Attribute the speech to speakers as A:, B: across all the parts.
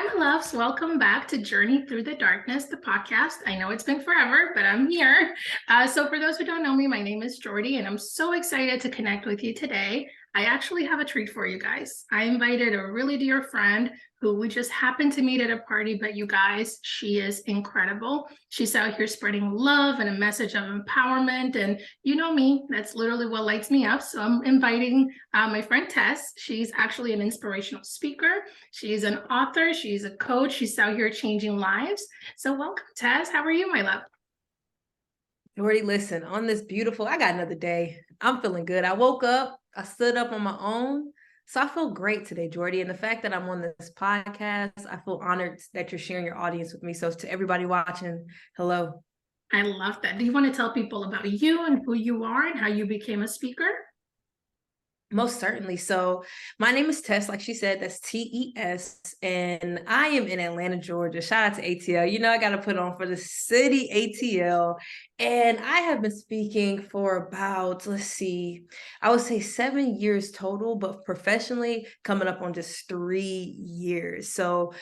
A: Hi, my loves. Welcome back to Journey Through the Darkness, the podcast. I know it's been forever, but I'm here. So for those who don't know me, my name is Jordy, and I'm so excited to connect with you today. I actually have a treat for you guys. I invited a really dear friend who we just happened to meet at a party, but you guys, she is incredible. She's out here spreading love and a message of empowerment. And you know me, that's literally what lights me up. So I'm inviting my friend Tes. She's actually an inspirational speaker. She's an author. She's a coach. She's out here changing lives. So welcome, Tes. How are you, my love?
B: Jordy, listen, on this beautiful, I got another day. I'm feeling good. I woke up, I stood up on my own. So I feel great today, Jordy. And the fact that I'm on this podcast, I feel honored that you're sharing your audience with me. So to everybody watching, hello.
A: I love that. Do you want to tell people about you and who you are and how you became a speaker?
B: Most certainly. So my name is Tes, like she said, that's Tes, and I am in Atlanta, Georgia. Shout out to ATL. You know, I got to put on for the city ATL. And I have been speaking for about, I would say 7 years total, but professionally coming up on just 3 years. So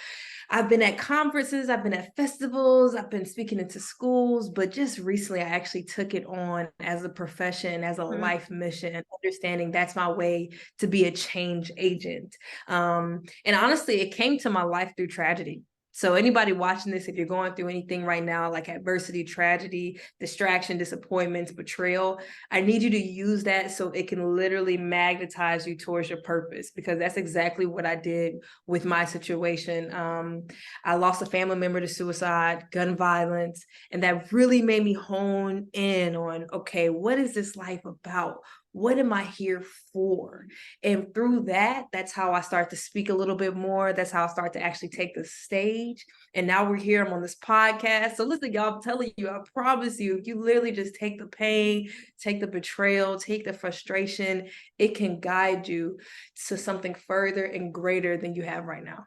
B: I've been at conferences, I've been at festivals, I've been speaking into schools, but just recently I actually took it on as a profession, as a life mission, understanding that's my way to be a change agent. And honestly, it came to my life through tragedy. So anybody watching this, if you're going through anything right now, like adversity, tragedy, distraction, disappointments, betrayal, I need you to use that so it can literally magnetize you towards your purpose, because that's exactly what I did with my situation. I lost a family member to suicide, gun violence, and that really made me hone in on, okay, what is this life about? What am I here for? And through that, that's how I start to speak a little bit more. That's how I start to actually take the stage. And now we're here, I'm on this podcast. So listen, y'all, I'm telling you, I promise you, if you literally just take the pain, take the betrayal, take the frustration, it can guide you to something further and greater than you have right now.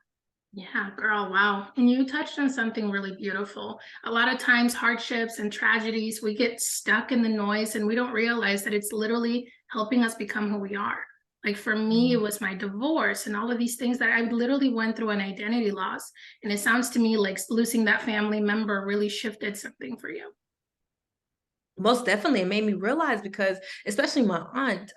A: Yeah, girl, wow. And you touched on something really beautiful. A lot of times, hardships and tragedies, we get stuck in the noise and we don't realize that it's literally helping us become who we are. Like for me, it was my divorce and all of these things that I literally went through an identity loss. And it sounds to me like losing that family member really shifted something for you.
B: Most definitely, it made me realize, because especially my aunt,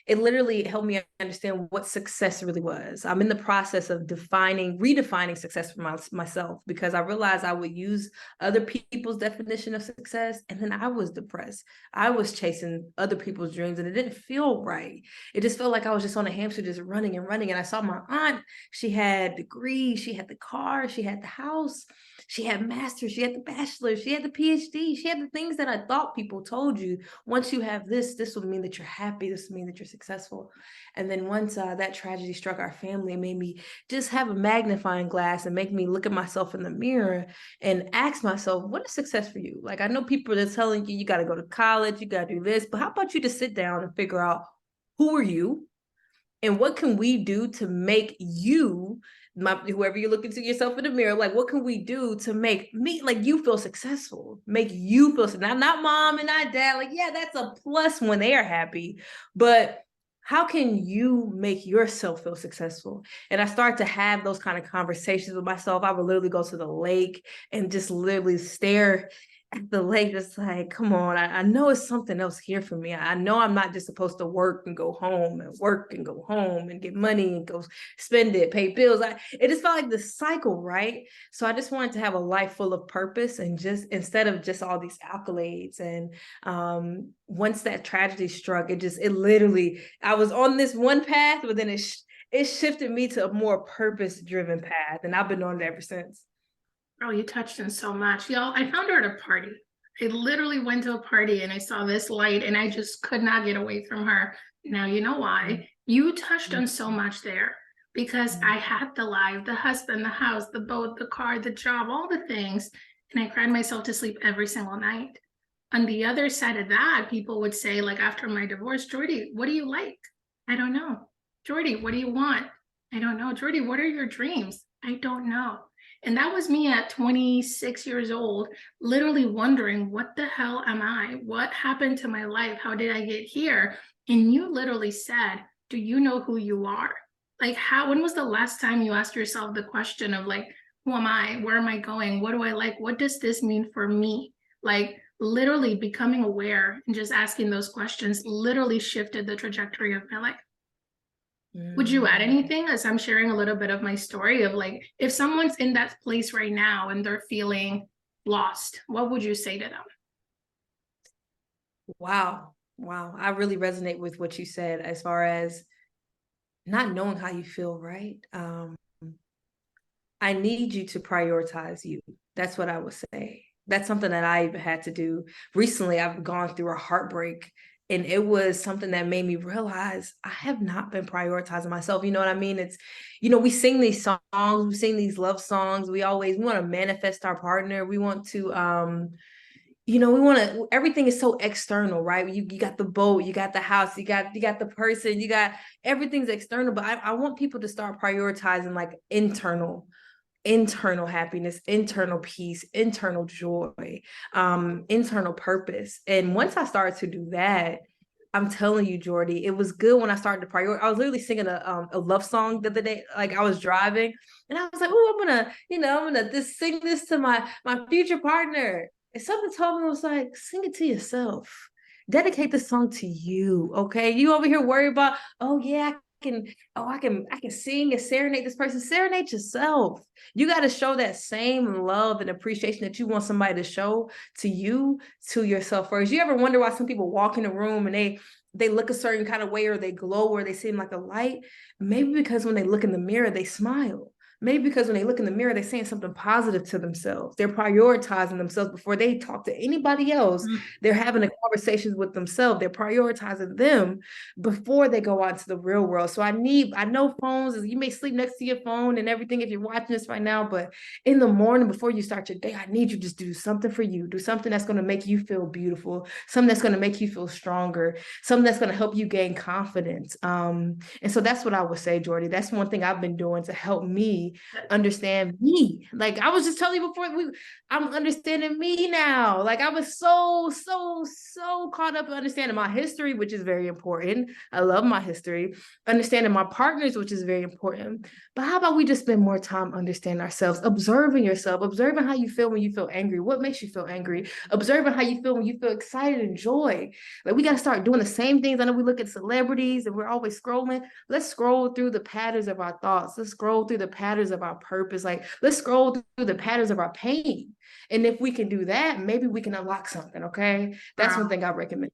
B: it literally helped me understand what success really was. I'm in the process of redefining success for myself, because I realized I would use other people's definition of success, and then I was depressed. I was chasing other people's dreams, and it didn't feel right. It just felt like I was just on a hamster, just running and running. And I saw my aunt, she had degrees, she had the car, she had the house, she had masters, she had the bachelor, she had the PhD, she had the things that I thought people told you. Once you have this will mean that you're happy, this will mean that you're successful. And then once that tragedy struck our family, it made me just have a magnifying glass and make me look at myself in the mirror and ask myself, what is success for you? Like, I know people are telling you, you got to go to college, you got to do this, but how about you just sit down and figure out, who are you? And what can we do to make you, whoever you're looking to yourself in the mirror, like, what can we do to make me, like, you feel successful, make you feel not mom and not dad, like, yeah, that's a plus when they are happy, but how can you make yourself feel successful? And I start to have those kind of conversations with myself. I would literally go to the lake and just literally stare at the lake, just like, come on, I know it's something else here for me. I know I'm not just supposed to work and go home and work and go home and get money and go spend it, pay bills. It just felt like the cycle, right? So I just wanted to have a life full of purpose, and just instead of just all these accolades. And once that tragedy struck, it literally, I was on this one path, but then it shifted me to a more purpose-driven path, and I've been on it ever since.
A: Oh, you touched on so much. Y'all, I found her at a party. I literally went to a party and I saw this light and I just could not get away from her. Now, you know why? You touched on so much there, because I had the life, the husband, the house, the boat, the car, the job, all the things. And I cried myself to sleep every single night. On the other side of that, people would say, like, after my divorce, Jordy, what do you like? I don't know. Jordy, what do you want? I don't know. Jordy, what are your dreams? I don't know. And that was me at 26 years old, literally wondering, what the hell am I? What happened to my life? How did I get here? And you literally said, do you know who you are? Like when was the last time you asked yourself the question of like, who am I? Where am I going? What do I like? What does this mean for me? Like literally becoming aware and just asking those questions literally shifted the trajectory of my life. Would you add anything as I'm sharing a little bit of my story of like, if someone's in that place right now and they're feeling lost, what would you say to them?
B: Wow. Wow. I really resonate with what you said as far as not knowing how you feel, right? I need you to prioritize you. That's what I would say. That's something that I even had to do. Recently, I've gone through a heartbreak, and it was something that made me realize I have not been prioritizing myself. You know what I mean? It's, we sing these songs, we sing these love songs. We want to manifest our partner. We want to, we want to, everything is so external, right? You got the boat, you got the house, you got the person, you got everything's external. But I want people to start prioritizing like internal happiness, internal peace, internal joy, internal purpose. And once I started to do that, I'm telling you, Jordy, it was good when I started to prioritize. I was literally singing a love song the other day, like I was driving, and I was like, "Oh, I'm gonna just sing this to my future partner." And something told me, it was like, "Sing it to yourself. Dedicate the song to you." Okay, you over here worried about, "Oh yeah, I can sing and serenade this person." Serenade yourself. You got to show that same love and appreciation that you want somebody to show to you, to yourself first. You ever wonder why some people walk in a room and they look a certain kind of way, or they glow, or they seem like a light? Maybe because when they look in the mirror, they smile. Maybe because when they look in the mirror, they're saying something positive to themselves. They're prioritizing themselves before they talk to anybody else. They're having a conversation with themselves. They're prioritizing them before they go out to the real world. So I know phones, you may sleep next to your phone and everything if you're watching this right now, but in the morning before you start your day, I need you to just do something for you. Do something that's going to make you feel beautiful, something that's going to make you feel stronger, something that's going to help you gain confidence. And so that's what I would say, Jordy. That's one thing I've been doing to help me understand me. Like I was just telling you before, I'm understanding me now. Like I was so caught up in understanding my history, which is very important. I love my history. Understanding my partners, which is very important. But how about we just spend more time understanding ourselves, observing yourself, observing how you feel when you feel angry, what makes you feel angry, observing how you feel when you feel excited and joy. Like we got to start doing the same things. I know we look at celebrities and we're always scrolling. Let's scroll through the patterns of our thoughts. Let's scroll through the patterns of our purpose. Like let's scroll through the patterns of our pain. And if we can do that, maybe we can unlock something. Okay. That's one thing I recommend.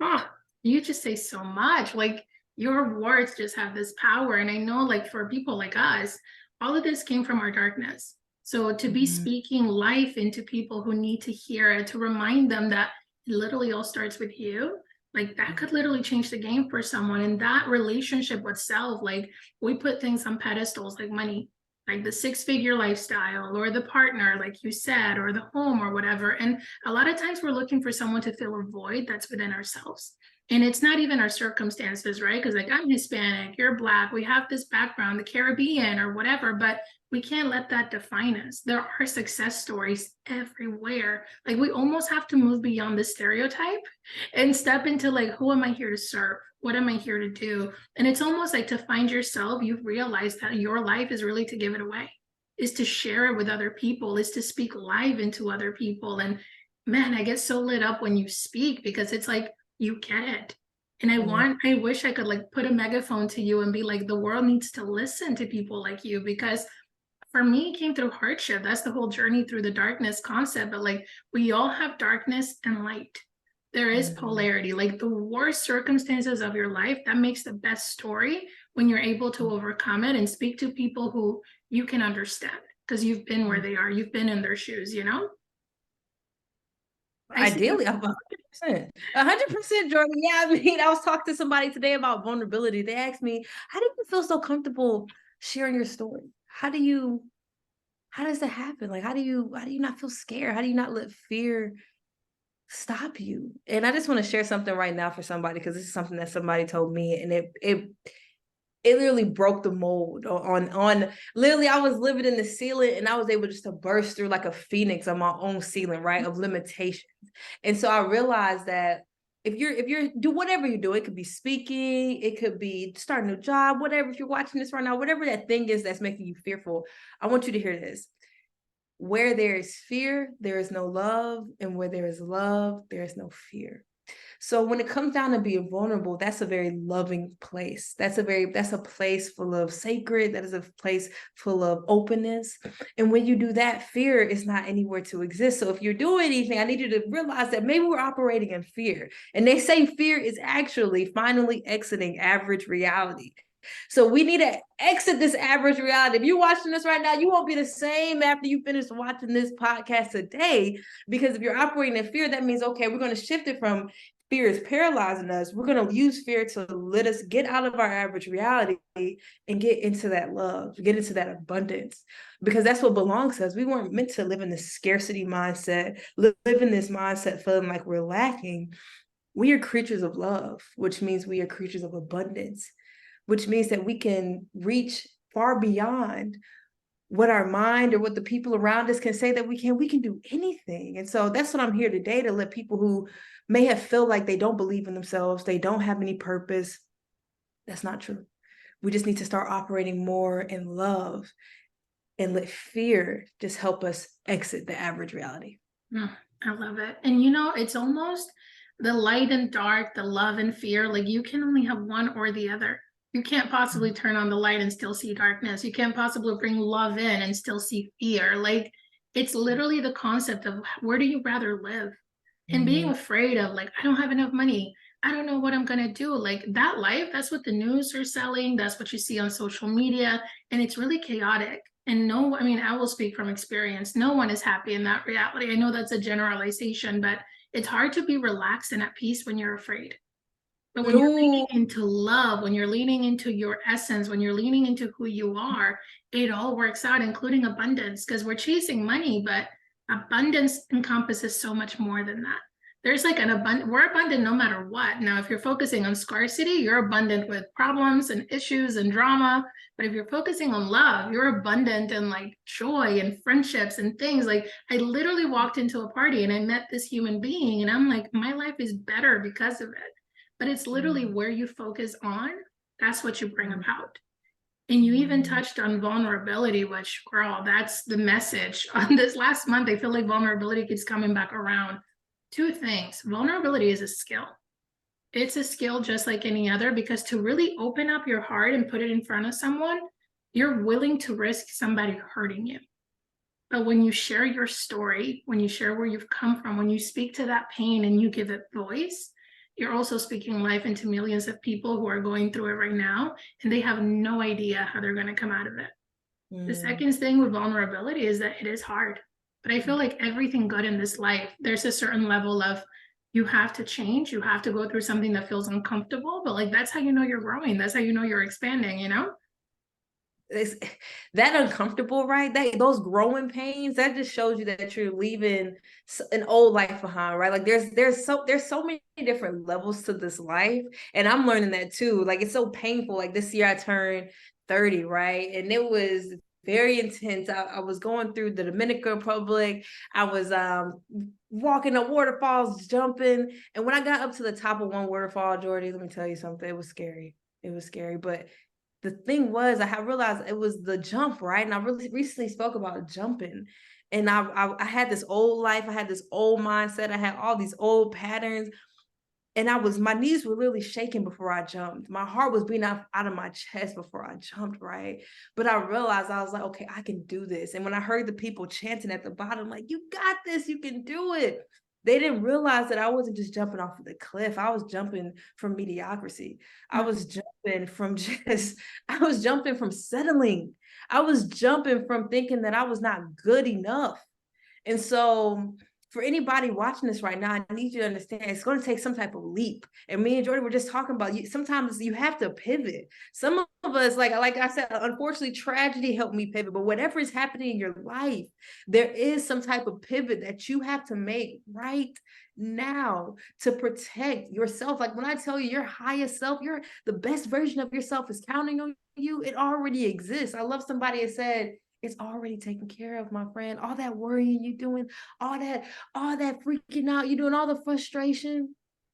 A: Oh, you just say so much. Like your words just have this power. And I know like for people like us, all of this came from our darkness. So to be speaking life into people who need to hear it, to remind them that it literally all starts with you, like that could literally change the game for someone. And that relationship with self, like we put things on pedestals like money, like the 6-figure lifestyle or the partner, like you said, or the home or whatever. And a lot of times we're looking for someone to fill a void that's within ourselves. And it's not even our circumstances, right? Because like I'm Hispanic, you're Black, we have this background, the Caribbean or whatever, but we can't let that define us. There are success stories everywhere. Like we almost have to move beyond the stereotype and step into like, who am I here to serve? What am I here to do? And it's almost like to find yourself, you've realized that your life is really to give it away, is to share it with other people, is to speak live into other people. And man, I get so lit up when you speak because it's like, you get it. And I wish I could like put a megaphone to you and be like, the world needs to listen to people like you, because for me, it came through hardship. That's the whole journey through the darkness concept. But like, we all have darkness and light. There is polarity. Like the worst circumstances of your life, that makes the best story when you're able to overcome it and speak to people who you can understand because you've been where they are. You've been in their shoes, you know?
B: Ideally, 100%. 100%, Jordan. Yeah, I mean, I was talking to somebody today about vulnerability. They asked me, how do you feel so comfortable sharing your story? How does that happen? Like, how do you not feel scared? How do you not let fear stop you? And I just want to share something right now for somebody, because this is something that somebody told me, and it literally broke the mold on literally, I was living in the ceiling and I was able just to burst through like a phoenix on my own ceiling, right, of limitations. And so I realized that if you're do whatever you do, it could be speaking, it could be starting a new job, whatever. If you're watching this right now, whatever that thing is that's making you fearful, I want you to hear this. Where there is fear, there is no love, and where there is love, there is no fear. So when it comes down to being vulnerable, that's a very loving place. That's a place full of sacred. That is a place full of openness. And when you do that, fear is not anywhere to exist. So if you're doing anything, I need you to realize that maybe we're operating in fear. And they say fear is actually finally exiting average reality. So we need to exit this average reality. If you're watching this right now, you won't be the same after you finish watching this podcast today, because if you're operating in fear, that means, okay, we're going to shift it from fear is paralyzing us. We're going to use fear to let us get out of our average reality and get into that love, get into that abundance, because that's what belongs to us. We weren't meant to live in this scarcity mindset, live in this mindset feeling like we're lacking. We are creatures of love, which means we are creatures of abundance, which means that we can reach far beyond what our mind or what the people around us can say that we can do anything. And so that's what I'm here today, to let people who may have felt like they don't believe in themselves, they don't have any purpose. That's not true. We just need to start operating more in love and let fear just help us exit the average reality.
A: I love it. And you know, it's almost the light and dark, the love and fear. Like you can only have one or the other. You can't possibly turn on the light and still see darkness. You can't possibly bring love in and still see fear. Like it's literally the concept of where do you rather live? And being afraid of like, I don't have enough money. I don't know what I'm going to do. Like that life, that's what the news are selling. That's what you see on social media. And it's really chaotic. And no, I mean, I will speak from experience. No one is happy in that reality. I know that's a generalization, but it's hard to be relaxed and at peace when you're afraid. But when you're leaning into love, when you're leaning into your essence, when you're leaning into who you are, it all works out, including abundance, because we're chasing money, but abundance encompasses so much more than that. There's like we're abundant no matter what. Now, if you're focusing on scarcity, you're abundant with problems and issues and drama. But if you're focusing on love, you're abundant in like joy and friendships and things. Like I literally walked into a party and I met this human being and I'm like, my life is better because of it. But it's literally where you focus on, that's what you bring about. And you even touched on vulnerability, which, girl, that's the message. On this last month, I feel like vulnerability keeps coming back around. Two things. Vulnerability is a skill. It's a skill just like any other, because to really open up your heart and put it in front of someone, you're willing to risk somebody hurting you. But when you share your story, when you share where you've come from, when you speak to that pain and you give it voice, you're also speaking life into millions of people who are going through it right now, and they have no idea how they're going to come out of it. The second thing with vulnerability is that it is hard. But I feel like everything good in this life, there's a certain level of you have to change, you have to go through something that feels uncomfortable, but like that's how you know you're growing. That's how you know you're expanding, you know?
B: It's that uncomfortable, right? Those growing pains, that just shows you that you're leaving an old life behind, right? Like there's so many different levels to this life, and I'm learning that too. Like it's so painful. Like this year I turned 30, right? And it was very intense. I was going through the Dominican Republic. I was walking up waterfalls, jumping, and when I got up to the top of one waterfall, Jordy, let me tell you something. It was scary. It was scary, but the thing was, I realized it was the jump, right? And I really recently spoke about jumping. And I had this old life, I had this old mindset, I had all these old patterns. And my knees were really shaking before I jumped. My heart was beating out of my chest before I jumped, right? But I realized, I was like, okay, I can do this. And when I heard the people chanting at the bottom, like, you got this, you can do it. They didn't realize that I wasn't just jumping off of the cliff. I was jumping from mediocrity. I was jumping from settling. I was jumping from thinking that I was not good enough. And so for anybody watching this right now, I need you to understand it's going to take some type of leap. And me and Jordy were just talking about, sometimes you have to pivot. Some of us, like I said, unfortunately, tragedy helped me pivot. But whatever is happening in your life, there is some type of pivot that you have to make right now to protect yourself. Like when I tell you your highest self, the best version of yourself is counting on you. It already exists. I love somebody that said, it's already taken care of, my friend. All that worrying you doing, all that freaking out you doing, all the frustration,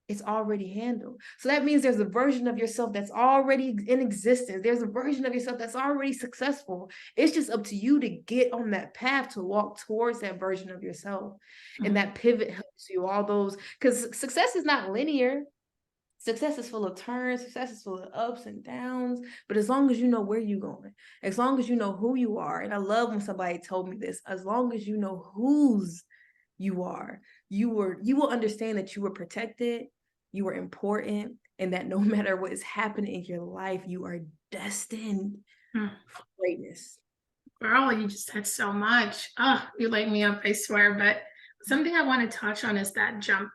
B: it's already handled. So that means there's a version of yourself that's already in existence. There's a version of yourself that's already successful. It's just up to you to get on that path to walk towards that version of yourself. And that pivot helps you, all those, because success is not linear. Success is full of turns, success is full of ups and downs. But as long as you know where you're going, as long as you know who you are, and I love when somebody told me this, as long as you know whose you are, you will understand that you were protected, you were important, and that no matter what is happening in your life, you are destined for greatness.
A: Girl, you just said so much. Oh, you light me up, I swear. But something I want to touch on is that jump.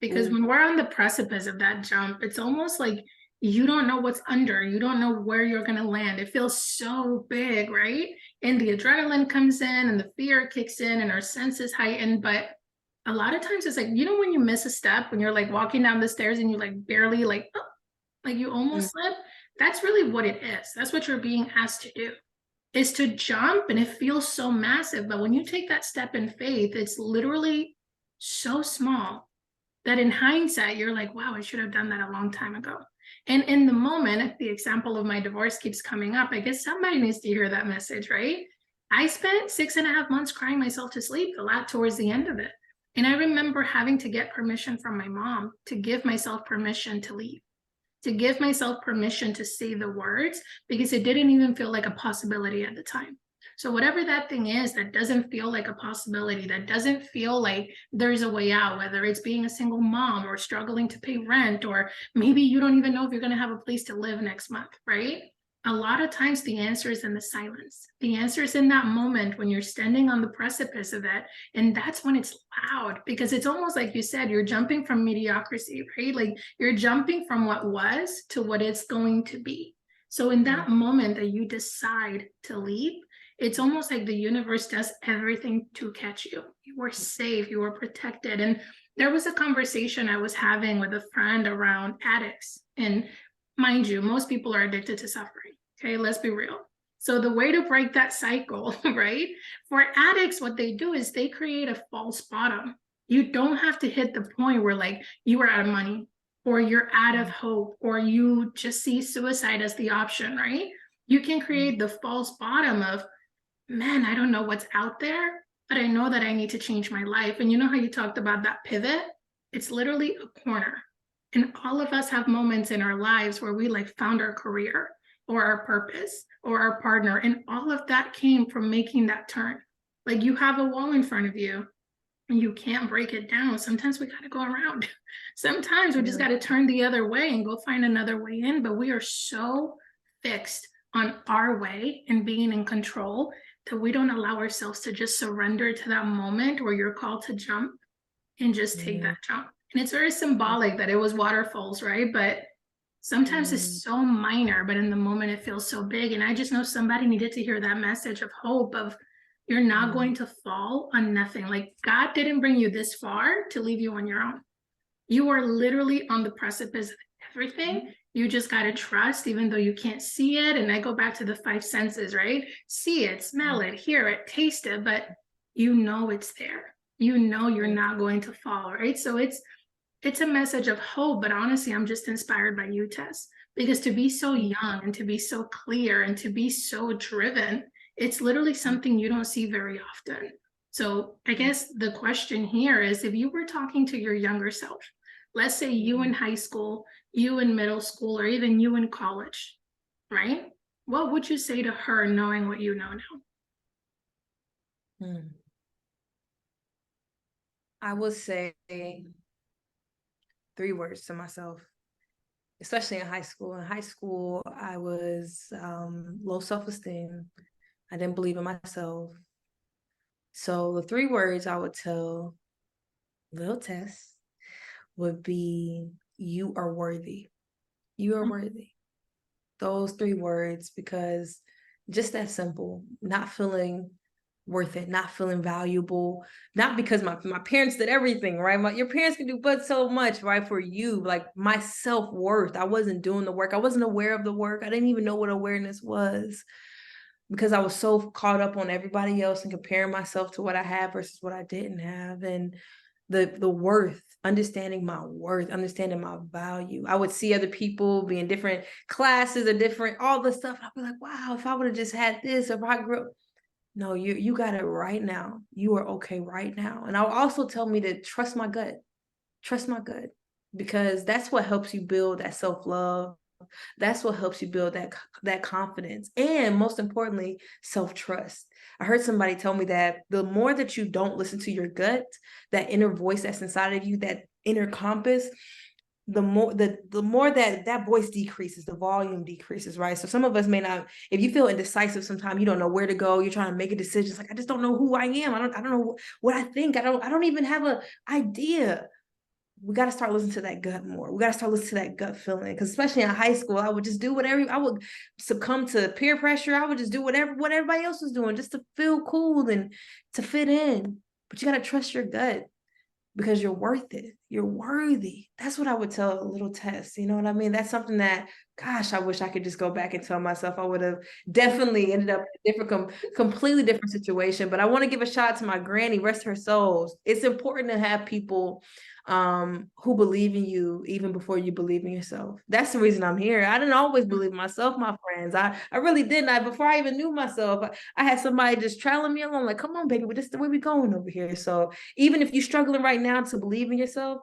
A: Because when we're on the precipice of that jump, it's almost like you don't know what's under. You don't know where you're going to land. It feels so big, right? And the adrenaline comes in and the fear kicks in and our senses heighten. But a lot of times it's like, when you miss a step, when you're like walking down the stairs and you like barely like you almost slip, that's really what it is. That's what you're being asked to do, is to jump, and it feels so massive. But when you take that step in faith, it's literally so small that in hindsight, you're like, wow, I should have done that a long time ago. And in the moment, the example of my divorce keeps coming up. I guess somebody needs to hear that message, right? I spent 6.5 months crying myself to sleep a lot towards the end of it. And I remember having to get permission from my mom to give myself permission to leave, to give myself permission to say the words, because it didn't even feel like a possibility at the time. So whatever that thing is that doesn't feel like a possibility, that doesn't feel like there's a way out, whether it's being a single mom or struggling to pay rent, or maybe you don't even know if you're going to have a place to live next month, right? A lot of times the answer is in the silence. The answer is in that moment when you're standing on the precipice of it. And that's when it's loud, because it's almost like you said, you're jumping from mediocrity, right? Like you're jumping from what was to what it's going to be. So in that moment that you decide to leap, it's almost like the universe does everything to catch you. You were safe, you were protected. And there was a conversation I was having with a friend around addicts. And mind you, most people are addicted to suffering. Okay, let's be real. So the way to break that cycle, right? For addicts, what they do is they create a false bottom. You don't have to hit the point where like you are out of money, or you're out of hope, or you just see suicide as the option, right? You can create the false bottom of, man, I don't know what's out there, but I know that I need to change my life. And you know how you talked about that pivot? It's literally a corner. And all of us have moments in our lives where we like found our career or our purpose or our partner. And all of that came from making that turn. Like you have a wall in front of you and you can't break it down. Sometimes we got to go around. Sometimes we just got to turn the other way and go find another way in. But we are so fixed on our way and being in control that we don't allow ourselves to just surrender to that moment where you're called to jump and just take that jump. And it's very symbolic that it was waterfalls, right? But sometimes it's so minor, but in the moment it feels so big. And I just know somebody needed to hear that message of hope, of you're not going to fall on nothing. Like God didn't bring you this far to leave you on your own. You are literally on the precipice of everything. You just got to trust, even though you can't see it. And I go back to the 5 senses, right? See it, smell it, hear it, taste it, but you know it's there. You know you're not going to fall, right? So it's a message of hope, but honestly, I'm just inspired by you, Tes, because to be so young and to be so clear and to be so driven, it's literally something you don't see very often. So I guess the question here is, if you were talking to your younger self, let's say you in high school, you in middle school, or even you in college, right? What would you say to her knowing what you know now?
B: I would say 3 words to myself, especially in high school. In high school, I was low self-esteem. I didn't believe in myself. So the 3 words I would tell little Tes would be, you are worthy. You are worthy. Those 3 words, because just that simple, not feeling worth it, not feeling valuable, not because my parents did everything, right? Your parents can do but so much, right? For you, like my self-worth, I wasn't doing the work. I wasn't aware of the work. I didn't even know what awareness was, because I was so caught up on everybody else and comparing myself to what I had versus what I didn't have. And the worth, understanding my worth, understanding my value. I would see other people be in different classes or different, all the stuff. I'd be like, wow, if I would have just had this, if I grew up. No, you got it right now. You are okay right now. And I'll also tell me to trust my gut. Trust my gut. Because that's what helps you build that self-love. That's what helps you build that confidence. And most importantly, self-trust. I heard somebody tell me that the more that you don't listen to your gut, that inner voice that's inside of you, that inner compass, the more that voice decreases, the volume decreases, right? So some of us may not, if you feel indecisive sometimes, you don't know where to go, you're trying to make a decision. It's like, I just don't know who I am. I don't know what I think. I don't even have an idea. We got to start listening to that gut more. We got to start listening to that gut feeling. Because especially in high school, I would just do whatever. I would succumb to peer pressure. I would just do what everybody else was doing just to feel cool and to fit in. But you got to trust your gut, because you're worth it. You're worthy. That's what I would tell little Tes. You know what I mean? That's something that, gosh, I wish I could just go back and tell myself. I would have definitely ended up in a different, completely different situation. But I want to give a shout out to my granny, rest her souls. It's important to have people who believe in you even before you believe in yourself. That's the reason I'm here. I didn't always believe in myself, my friends. I really didn't. Before I even knew myself, I had somebody just trailing me along, like, come on, baby, this is the way we're going over here. So even if you're struggling right now to believe in yourself,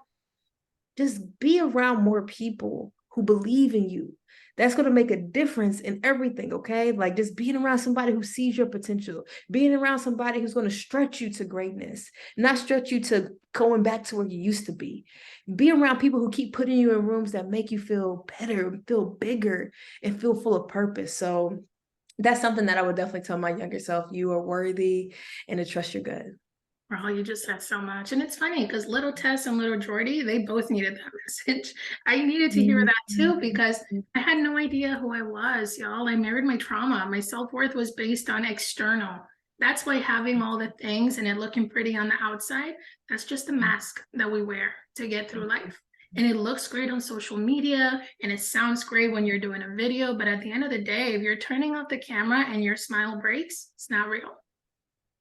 B: just be around more people who believe in you. That's going to make a difference in everything, okay? Like just being around somebody who sees your potential, being around somebody who's going to stretch you to greatness, not stretch you to going back to where you used to be. Be around people who keep putting you in rooms that make you feel better, feel bigger, and feel full of purpose. So that's something that I would definitely tell my younger self. You are worthy, and to trust your gut.
A: Wow, you just said so much. And it's funny because little Tes and little Jordy, they both needed that message. I needed to hear that too, because I had no idea who I was, y'all. I married my trauma. My self-worth was based on external. That's why having all the things and it looking pretty on the outside, that's just a mask that we wear to get through life. And it looks great on social media and it sounds great when you're doing a video. But at the end of the day, if you're turning off the camera and your smile breaks, it's not real.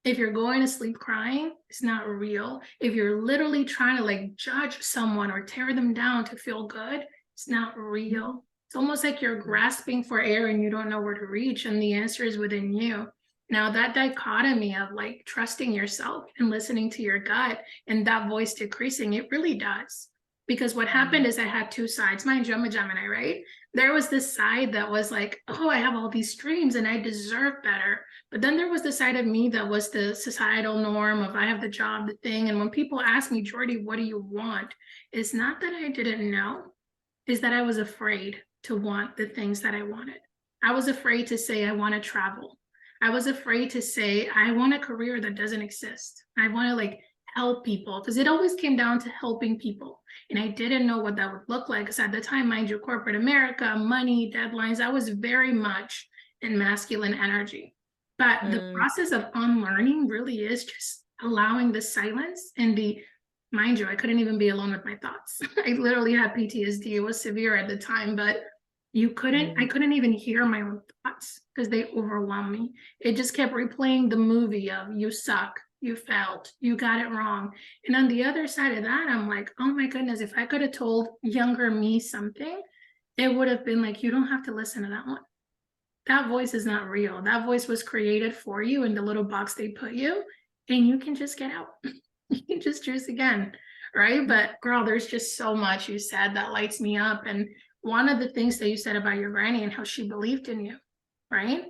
A: If you're going to sleep crying, it's not real. If you're literally trying to like judge someone or tear them down to feel good, it's not real. It's almost like you're grasping for air and you don't know where to reach, and the answer is within you. Now that dichotomy of like trusting yourself and listening to your gut and that voice decreasing, it really does. Because what happened is I had two sides. Mind you, I'm a Gemini, right? There was this side that was like, oh, I have all these dreams and I deserve better. But then there was the side of me that was the societal norm of I have the job, the thing. And when people ask me, Jordy, what do you want? It's not that I didn't know, it's that I was afraid to want the things that I wanted. I was afraid to say, I want to travel. I was afraid to say, I want a career that doesn't exist. I want to like help people, because it always came down to helping people. And I didn't know what that would look like. Because at the time, mind you, corporate America, money, deadlines, I was very much in masculine energy. But the process of unlearning really is just allowing the silence and the, mind you, I couldn't even be alone with my thoughts. I literally had PTSD. It was severe at the time, but I couldn't even hear my own thoughts because they overwhelmed me. It just kept replaying the movie of you suck, you failed, you got it wrong. And on the other side of that, I'm like, oh my goodness, if I could have told younger me something, it would have been like, you don't have to listen to that one. That voice is not real. That voice was created for you in the little box they put you, and you can just get out. You can just choose again, right? But girl, there's just so much you said that lights me up. And one of the things that you said about your granny and how she believed in you, right?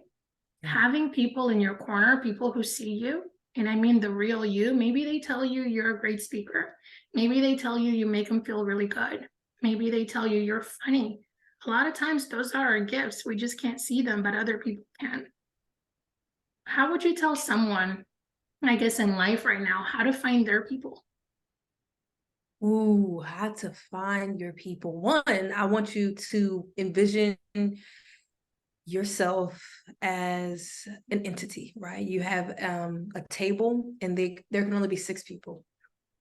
A: Having people in your corner, people who see you, and I mean the real you, maybe they tell you you're a great speaker. Maybe they tell you you make them feel really good. Maybe they tell you you're funny. A lot of times those are our gifts. We just can't see them, but other people can. How would you tell someone, I guess, in life right now, how to find their people?
B: Ooh, how to find your people. One, I want you to envision yourself as an entity, right? You have a table, and there can only be 6 people.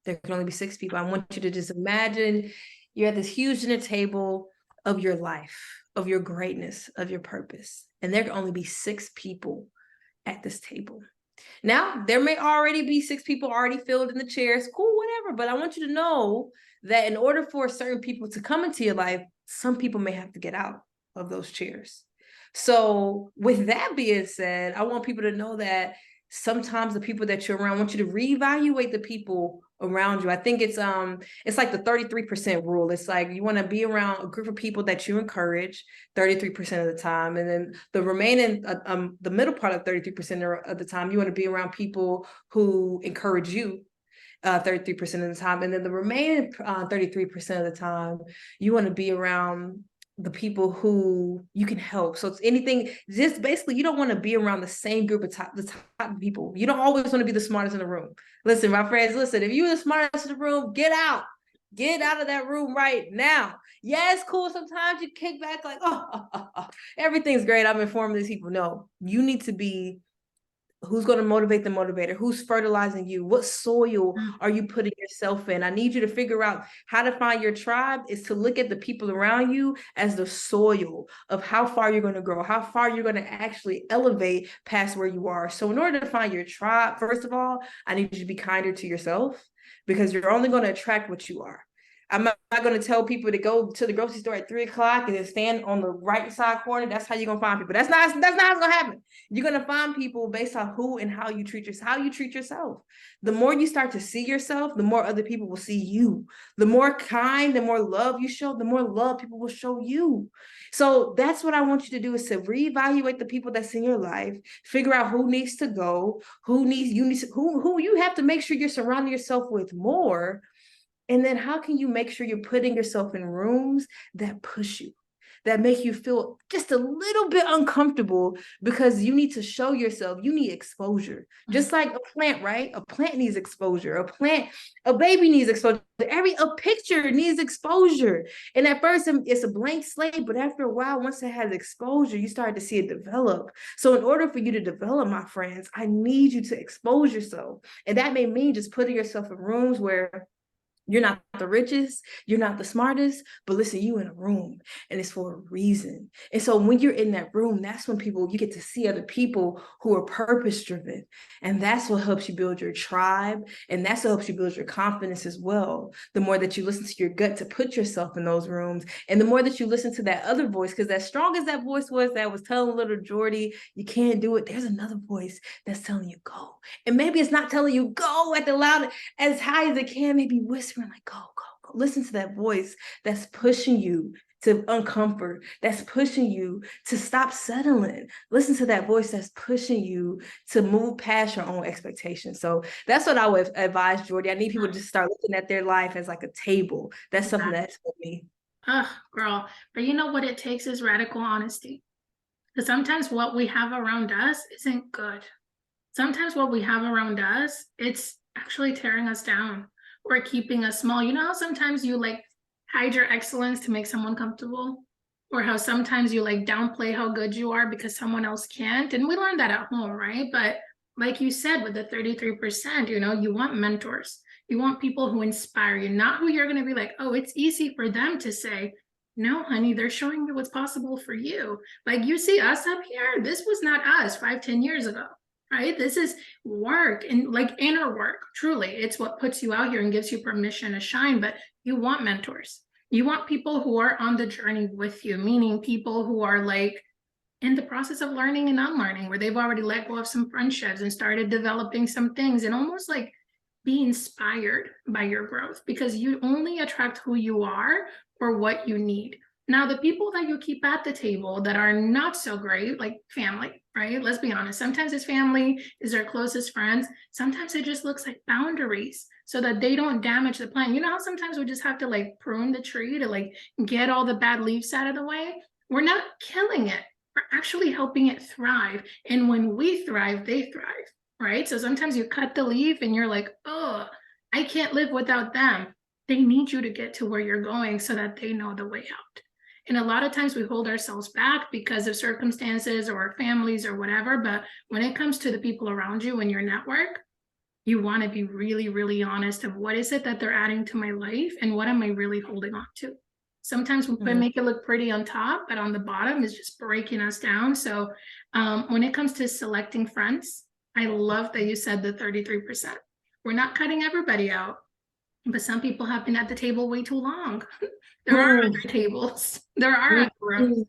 B: There can only be 6 people. I want you to just imagine you're at this huge dinner table of your life, of your greatness, of your purpose. And there can only be 6 people at this table. Now, there may already be 6 people already filled in the chairs, cool, whatever. But I want you to know that in order for certain people to come into your life, some people may have to get out of those chairs. So with that being said, I want people to know that sometimes the people that you're around, I want you to reevaluate the people around you. I think it's like the 33% rule. It's like you want to be around a group of people that you encourage 33% of the time, and then the remaining the middle part of 33% of the time, you want to be around people who encourage you 33% of the time, and then the remaining 33% of the time, you want to be around the people who you can help. So it's anything, just basically, you don't want to be around the same group of the top of people. You don't always want to be the smartest in the room. Listen, my friends, listen, if you're the smartest in the room, get out of that room right now. Yeah, it's cool. Sometimes you kick back like, oh, everything's great, I'm informing these people. No, you need to be who's going to motivate the motivator, who's fertilizing you, what soil are you putting yourself in. I need you to figure out how to find your tribe is to look at the people around you as the soil of how far you're going to grow, how far you're going to actually elevate past where you are. So in order to find your tribe, first of all, I need you to be kinder to yourself, because you're only going to attract what you are. I'm not going to tell people to go to the grocery store at 3:00 and then stand on the right side corner. That's how you're going to find people. That's not how it's going to happen. You're going to find people based on who and how you treat yourself. The more you start to see yourself, the more other people will see you. The more kind, the more love you show, the more love people will show you. So that's what I want you to do, is to reevaluate the people that's in your life, figure out who needs to go, who you have to make sure you're surrounding yourself with more. And then how can you make sure you're putting yourself in rooms that push you, that make you feel just a little bit uncomfortable, because you need to show yourself, you need exposure. Just like a plant, right? A plant needs exposure. A baby needs exposure. A picture needs exposure. And at first it's a blank slate, but after a while, once it has exposure, you start to see it develop. So in order for you to develop, my friends, I need you to expose yourself. And that may mean just putting yourself in rooms where you're not the richest, you're not the smartest, but listen, you in a room and it's for a reason. And so when you're in that room, that's when you get to see other people who are purpose driven. And that's what helps you build your tribe. And that's what helps you build your confidence as well. The more that you listen to your gut to put yourself in those rooms, and the more that you listen to that other voice, because as strong as that voice was that was telling little Jordy, you can't do it, there's another voice that's telling you go. And maybe it's not telling you go at the loud, as high as it can, maybe whisper like, go. Listen to that voice that's pushing you to uncomfort, that's pushing you to stop settling. Listen to that voice that's pushing you to move past your own expectations. So that's what I would advise, Jordy. I need people to just start looking at their life as like a table. That's something that's for me.
A: Girl, but you know what it takes is radical honesty. Because sometimes what we have around us isn't good. Sometimes what we have around us, it's actually tearing us down or keeping us small. You know how sometimes you like hide your excellence to make someone comfortable? Or how sometimes you like downplay how good you are because someone else can't? And we learned that at home, right? But like you said, with the 33%, you want mentors. You want people who inspire you, not who you're going to be like, oh, it's easy for them to say, no, honey, they're showing you what's possible for you. Like you see us up here, this was not us 5-10 years ago. Right? This is work, and like inner work. Truly, it's what puts you out here and gives you permission to shine. But you want mentors. You want people who are on the journey with you, meaning people who are like in the process of learning and unlearning, where they've already let go of some friendships and started developing some things, and almost like be inspired by your growth, because you only attract who you are or what you need. Now, the people that you keep at the table that are not so great, like family, right? Let's be honest. Sometimes it's family, is their closest friends. Sometimes it just looks like boundaries so that they don't damage the plant. You know how sometimes we just have to like prune the tree to like get all the bad leaves out of the way? We're not killing it. We're actually helping it thrive. And when we thrive, they thrive, right? So sometimes you cut the leaf and you're like, oh, I can't live without them. They need you to get to where you're going so that they know the way out. And a lot of times we hold ourselves back because of circumstances or our families or whatever. But when it comes to the people around you and your network, you want to be really, really honest of what is it that they're adding to my life and what am I really holding on to. Sometimes we make it look pretty on top, but on the bottom is just breaking us down. So when it comes to selecting friends, I love that you said the 33%. We're not cutting everybody out, but some people have been at the table way too long. There are
B: Mm.
A: other tables. There are other rooms.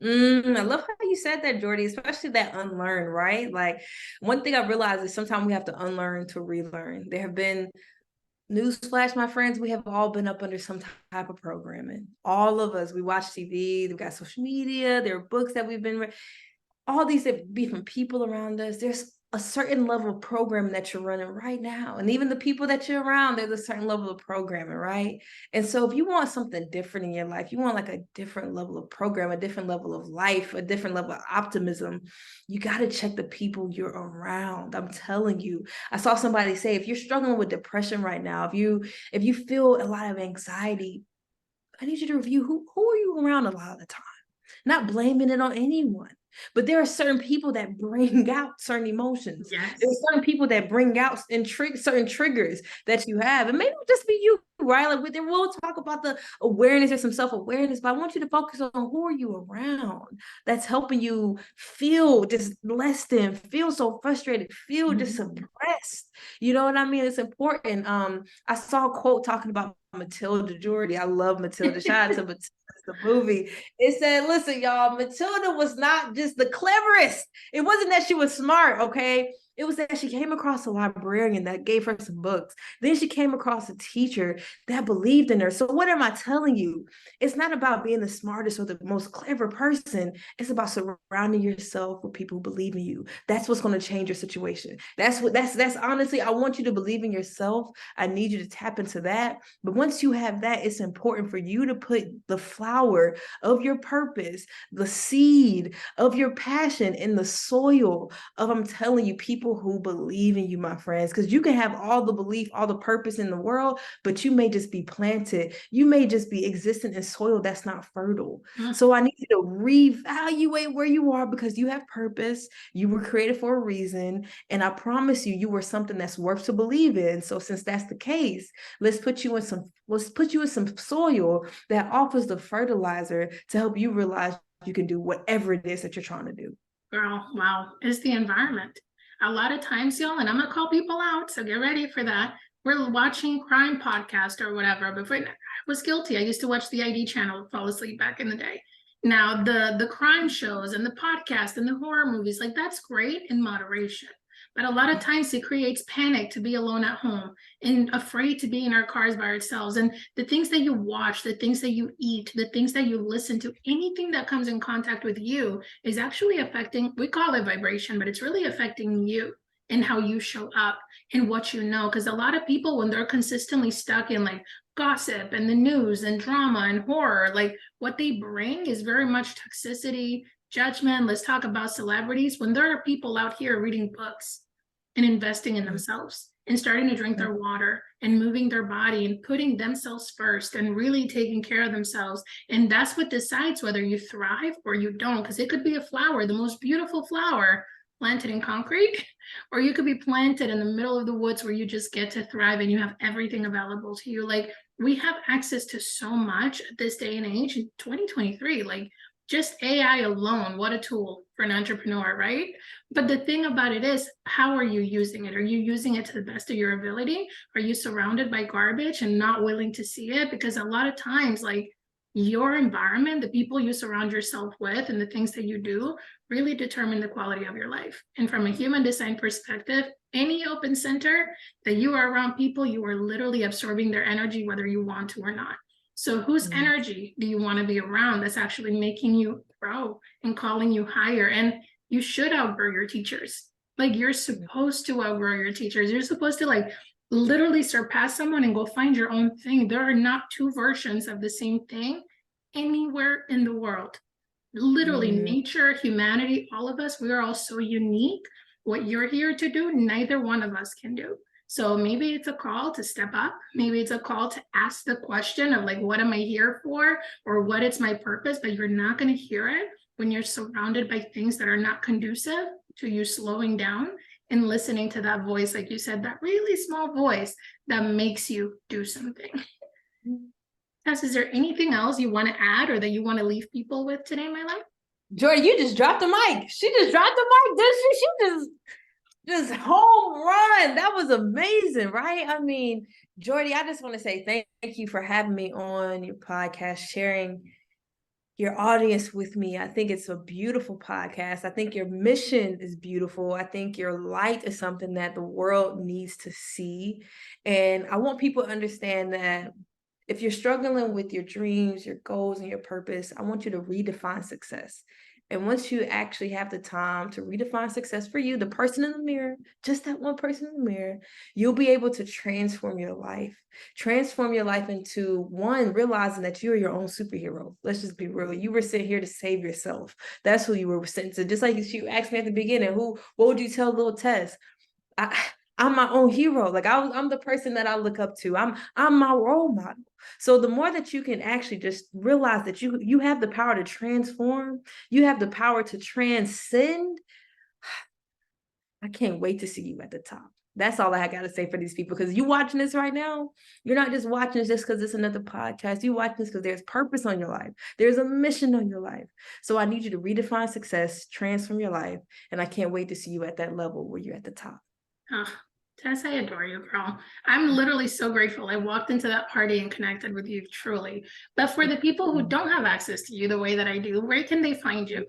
B: I love how you said that, Jordy, especially that unlearn, right? Like one thing I realized is sometimes we have to unlearn to relearn. There have been newsflash, my friends, we have all been up under some type of programming. All of us, we watch TV, we've got social media, there are books that we've been all these that be from people around us. There's a certain level of programming that you're running right now. And even the people that you're around, there's a certain level of programming, right? And so if you want something different in your life, you want like a different level of program, a different level of life, a different level of optimism, you got to check the people you're around. I'm telling you. I saw somebody say, if you're struggling with depression right now, if you feel a lot of anxiety, I need you to review who are you around a lot of the time? Not blaming it on anyone. But there are certain people that bring out certain emotions.
A: Yes.
B: There are certain people that bring out and certain triggers that you have. And maybe it'll just be you, right? Like we'll talk about the awareness or some self-awareness, but I want you to focus on who are you around that's helping you feel just less than, feel so frustrated, feel just suppressed. You know what I mean? It's important. I saw a quote talking about Matilda Jordy. I love Matilda. Shout out to Matilda, the movie. It said, listen, y'all, Matilda was not just the cleverest. It wasn't that she was smart, okay? It was that she came across a librarian that gave her some books. Then she came across a teacher that believed in her. So what am I telling you? It's not about being the smartest or the most clever person. It's about surrounding yourself with people who believe in you. That's what's going to change your situation. That's honestly, I want you to believe in yourself. I need you to tap into that. But once you have that, it's important for you to put the flower of your purpose, the seed of your passion in the soil of, I'm telling you, people who believe in you, my friends, because you can have all the belief, all the purpose in the world, but you may just be planted. You may just be existing in soil that's not fertile. So I need you to reevaluate where you are because you have purpose. You were created for a reason. And I promise you, you were something that's worth to believe in. So since that's the case, let's put you in some soil that offers the fertilizer to help you realize you can do whatever it is that you're trying to do.
A: Girl, wow, it's the environment. A lot of times, y'all, and I'm gonna call people out, so get ready for that. We're watching crime podcast or whatever. Before I was guilty, I used to watch the ID channel, fall asleep back in the day. Now the crime shows and the podcast and the horror movies, like that's great in moderation. But a lot of times it creates panic to be alone at home and afraid to be in our cars by ourselves. And the things that you watch, the things that you eat, the things that you listen to, anything that comes in contact with you is actually affecting, we call it vibration, but it's really affecting you and how you show up and what you know. Because a lot of people, when they're consistently stuck in like gossip and the news and drama and horror, like what they bring is very much toxicity, judgment. Let's talk about celebrities. When there are people out here reading books and investing in themselves and starting to drink their water and moving their body and putting themselves first and really taking care of themselves. And that's what decides whether you thrive or you don't, because it could be a flower, the most beautiful flower planted in concrete, or you could be planted in the middle of the woods where you just get to thrive and you have everything available to you. Like we have access to so much at this day and age in 2023, like just AI alone, what a tool for an entrepreneur, right? But the thing about it is, how are you using it? Are you using it to the best of your ability? Are you surrounded by garbage and not willing to see it? Because a lot of times, like your environment, the people you surround yourself with and the things that you do really determine the quality of your life. And from a human design perspective, any open center that you are around people, you are literally absorbing their energy, whether you want to or not. So whose energy do you want to be around that's actually making you grow and calling you higher? And you should outgrow your teachers. Like you're supposed to outgrow your teachers. You're supposed to like literally surpass someone and go find your own thing. There are not two versions of the same thing anywhere in the world. Literally nature, humanity, all of us, we are all so unique. What you're here to do, neither one of us can do. So maybe it's a call to step up. Maybe it's a call to ask the question of like, what am I here for? Or what is my purpose? But you're not going to hear it when you're surrounded by things that are not conducive to you slowing down and listening to that voice, like you said, that really small voice that makes you do something. Tess, is there anything else you want to add or that you want to leave people with today, my love?
B: Jordy, you just dropped the mic. She just dropped the mic, didn't she? She just Just home run. That was amazing, right? I mean, Jordy, I just want to say thank you for having me on your podcast, sharing your audience with me. I think it's a beautiful podcast. I think your mission is beautiful. I think your light is something that the world needs to see. And I want people to understand that if you're struggling with your dreams, your goals, and your purpose, I want you to redefine success. And once you actually have the time to redefine success for you, the person in the mirror, just that one person in the mirror, you'll be able to transform your life. Transform your life into one, realizing that you're your own superhero. Let's just be real. You were sent here to save yourself. That's who you were sent to. Just like you asked me at the beginning, what would you tell little Tes? I'm my own hero. Like I'm the person that I look up to. I'm my role model. So the more that you can actually just realize that you have the power to transform, you have the power to transcend. I can't wait to see you at the top. That's all I got to say for these people, because you watching this right now, you're not just watching this just because it's another podcast. You watching this because there's purpose on your life. There's a mission on your life. So I need you to redefine success, transform your life. And I can't wait to see you at that level where you're at the top.
A: Oh, Tes, I adore you, girl. I'm literally so grateful I walked into that party and connected with you, truly. But for the people who don't have access to you the way that I do, where can they find you?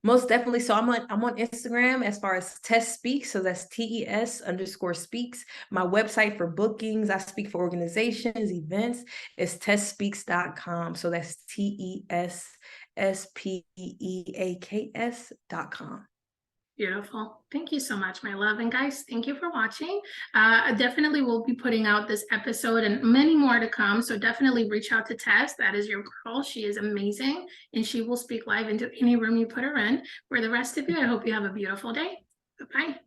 B: Most definitely. So I'm on Instagram as far as Tes Speaks. So that's TES_speaks. My website for bookings, I speak for organizations, events, is TesSpeaks.com. So that's TESSPEAKS.com.
A: Beautiful. Thank you so much, my love. And guys, thank you for watching. Definitely will be putting out this episode and many more to come. So definitely reach out to Tes. That is your girl. She is amazing. And she will speak live into any room you put her in. For the rest of you, I hope you have a beautiful day. Bye-bye.